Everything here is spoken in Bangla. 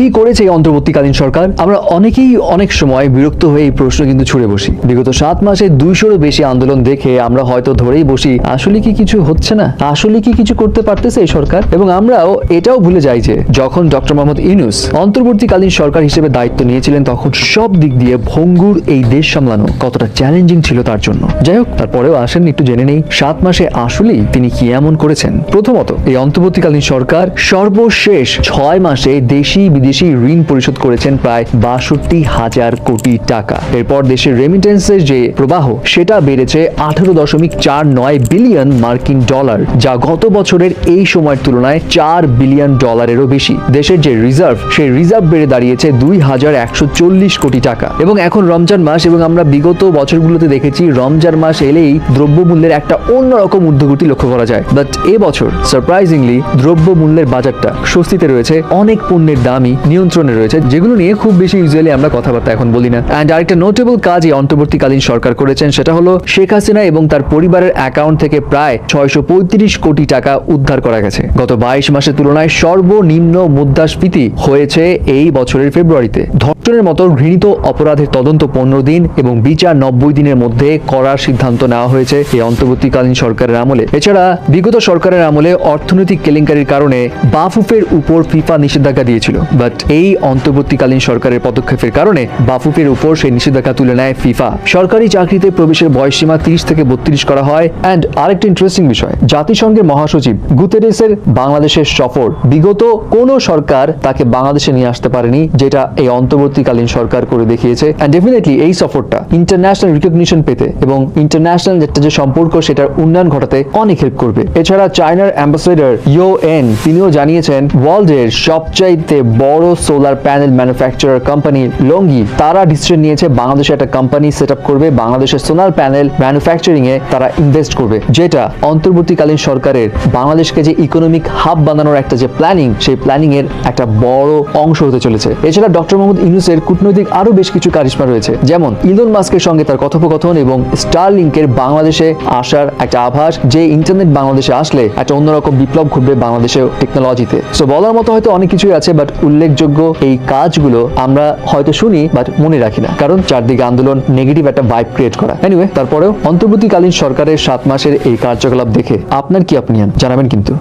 কি করেছে এই অন্তর্বর্তীকালীন সরকার? আমরা অনেকেই অনেক সময় বিরক্ত হয়ে এই প্রশ্ন কিন্তু ছুড়ে বসি। বিগত 7 মাসে 200-এরও বেশি আন্দোলন দেখে আমরা হয়তো ধরেই বসি আসলে কি কিছু হচ্ছে না, আসলে কি কিছু করতে পারতেছে এই সরকার। এবং আমরাও এটাও ভুলে যাই যে যখন ডক্টর মোহাম্মদ ইউনূস অন্তর্বর্তীকালীন সরকার হিসেবে দায়িত্ব নিয়েছিলেন তখন সব দিক দিয়ে ভঙ্গুর এই দেশ সামলানো কতটা চ্যালেঞ্জিং ছিল তার জন্য। যাই হোক, তারপরেও আসেন একটু জেনে নেই 7 মাসে আসলেই তিনি কি এমন করেছেন। প্রথমত, এই অন্তর্বর্তীকালীন সরকার সর্বশেষ 6 মাসে দেশি বিদেশি ঋণ পরিশোধ করেছেন প্রায় 62,000 কোটি টাকা। এরপর দেশের রেমিটেন্সের যে প্রবাহ সেটা বেড়েছে 18.49 বিলিয়ন মার্কিন ডলার, যা গত বছরের এই সময়ের তুলনায় 4 বিলিয়ন ডলারেরও বেশি। দেশের যে রিজার্ভ, সেই রিজার্ভ বেড়ে দাঁড়িয়েছে 2140 কোটি টাকা। এবং এখন রমজান মাস, এবং আমরা বিগত বছরগুলোতে দেখেছি রমজান মাস এলেই দ্রব্যমূল্যের একটা অন্যরকম ঊর্ধ্বগতি লক্ষ্য করা যায়। বাট এবছর সারপ্রাইজিংলি দ্রব্যমূল্যের বাজারটা স্বস্তিতে রয়েছে, অনেক পণ্যের দামই নিয়ন্ত্রণে রয়েছে, যেগুলো নিয়ে খুব বেশি ইউজুয়ালি আমরা কথাবার্তা এখন বলি না। অ্যান্ড আরেকটা নোটেবল কাজ এই অন্তর্বর্তীকালীন সরকার করেছেন, সেটা হলো শেখ হাসিনা এবং তার পরিবারের অ্যাকাউন্ট থেকে প্রায় 635 কোটি টাকা উদ্ধার করা গেছে। গত 22 মাসের তুলনায় সর্বনিম্ন মুদ্রাস্ফীতি হয়েছে এই বছরের ফেব্রুয়ারিতে। ধর্ষণের মতো ঘৃণিত অপরাধের তদন্ত 15 দিন এবং বিচার 90 দিনের মধ্যে করার সিদ্ধান্ত নেওয়া হয়েছে এই অন্তর্বর্তীকালীন সরকারের আমলে। এছাড়া বিগত সরকারের আমলে অর্থনৈতিক কেলেঙ্কারির কারণে বাফুফের উপর ফিফা নিষেধাজ্ঞা দিয়েছিল, বাট এই অন্তর্বর্তীকালীন সরকারের পদক্ষেপের কারণে বাফুফের উপর সেই নিষেধাজ্ঞা তুলে নেয় ফিফা। সরকারি চাকরিতে প্রবেশের বয়সসীমা 30 থেকে 32 করা হয়। অ্যান্ড আরেকটা ইন্টারেস্টিং বিষয়, জাতিসংঘের মহাসচিব গুতেরেসের বাংলাদেশের সফর বিগত কোন সরকার তাকে বাংলাদেশে নিয়ে আসতে পারেনি, যেটা এই অন্তর্বর্তীকালীন সরকার করে দেখিয়েছে। অ্যান্ড ডেফিনেটলি এই সফরটা ইন্টারন্যাশনাল রিকগনিশন পেতে এবং ইন্টারন্যাশনাল যে সম্পর্ক সেটার উন্নয়ন ঘটাতে অনেক হেল্প করবে। এছাড়া চায়নার অ্যাম্বাসেডর ইয়ো এন তিনিও জানিয়েছেন ওয়ার্ল্ডের সবচাইতে বড় সোলার প্যানেল ম্যানুফ্যাকচারার কোম্পানি লঙ্গি তারা ডিসিশন নিয়েছে বাংলাদেশে একটা কোম্পানি সেট আপ করবে, বাংলাদেশের সোলার প্যানেল ম্যানুফ্যাকচারিং এ তারা ইনভেস্ট করবে, যেটা অন্তর্বর্তীকালীন সরকারের বাংলাদেশকে যে ইকোনমিক হাব বানানোর একটা যে প্ল্যানিং, সেই প্ল্যানিং এর একটা বড় অংশ হতে চলেছে। এছাড়া ডক্টর মোহাম্মদ ইউনূসের কূটনৈতিক আরো বেশ কিছু কারিশমা রয়েছে, যেমন ইলন মাস্কের সঙ্গে তার কথোপকথন এবং স্টারলিংকের বাংলাদেশে আসার একটা আভাস, যে ইন্টারনেট বাংলাদেশে আসলে একটা অন্যরকম বিপ্লব ঘটবে বাংলাদেশের টেকনোলজিতে। সো বলার মতো হয়তো অনেক কিছুই আছে, বাট উল্লেখযোগ্য এই কাজগুলো আমরা হয়তো শুনি বাট মনে রাখি না, কারণ চারদিকে আন্দোলন, নেগেটিভ একটা ভাইব ক্রিয়েট করা। এনিওয়ে, তারপরেও অন্তর্বর্তীকালীন সরকারের 7 মাসের এই কার্যকলাপ দেখে আপনার কি অপিনিয়ন জানাবেন কিন্তু।